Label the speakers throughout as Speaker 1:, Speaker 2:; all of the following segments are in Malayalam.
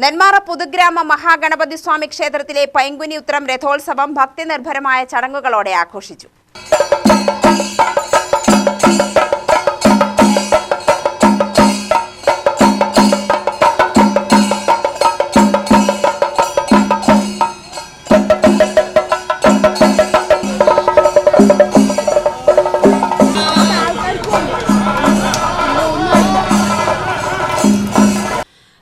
Speaker 1: നെന്മാറ പുതുഗ്രാമ മഹാഗണപതി സ്വാമി ക്ഷേത്രത്തിലെ പൈങ്കുനി ഉത്രം രഥോത്സവം ഭക്തിനിർഭരമായ ചടങ്ങുകളോടെ ആഘോഷിച്ചു.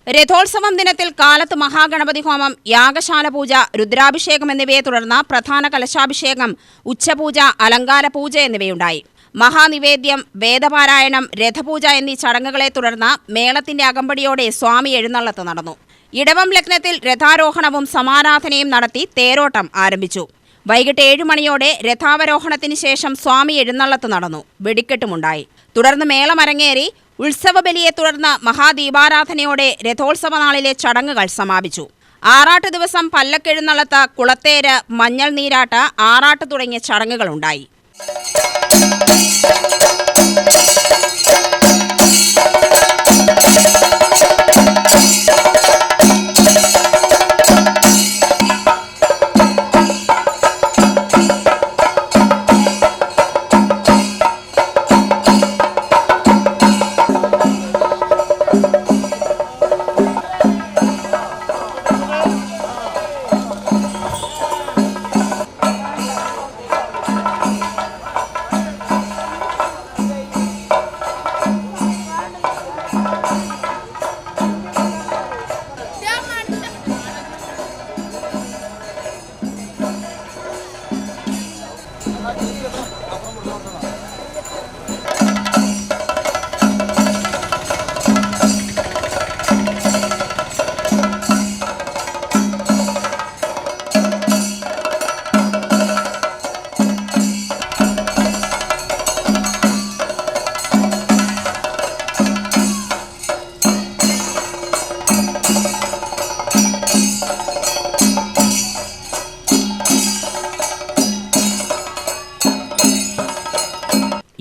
Speaker 1: രഥോത്സവം ദിനത്തിൽ കാലത്ത് മഹാഗണപതി ഹോമം, യാഗശാല പൂജ, രുദ്രാഭിഷേകം എന്നിവയെ തുടർന്ന് പ്രധാന കലശാഭിഷേകം, ഉച്ചപൂജ, അലങ്കാര പൂജ എന്നിവയുണ്ടായി. മഹാനിവേദ്യം, വേദപാരായണം, രഥപൂജ എന്നീ ചടങ്ങുകളെ തുടർന്ന് മേളത്തിന്റെ അകമ്പടിയോടെ സ്വാമി എഴുന്നള്ളത്ത് നടന്നു. ഇടവം ലഗ്നത്തിൽ രഥാരോഹണവും സമാരാധനയും നടത്തി തേരോട്ടം ആരംഭിച്ചു. വൈകിട്ട് 7 മണിയോടെ രഥാവരോഹണത്തിന് ശേഷം സ്വാമി എഴുന്നള്ളത്ത് നടന്നു. വെടിക്കെട്ടുമുണ്ടായി. തുടർന്ന് മേളമരങ്ങേറി. ഉത്സവബലിയെ തുടർന്ന് മഹാദീപാരാധനയോടെ രഥോത്സവ നാളിലെ ചടങ്ങുകൾ സമാപിച്ചു. ആറാട്ട് ദിവസം പല്ലക്കെഴുന്നള്ളത്ത്, കുളത്തേര്, മഞ്ഞൾ നീരാട്ട്, ആറാട്ട് തുടങ്ങിയ ചടങ്ങുകളുണ്ടായി.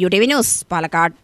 Speaker 1: UTV news, Palakkad.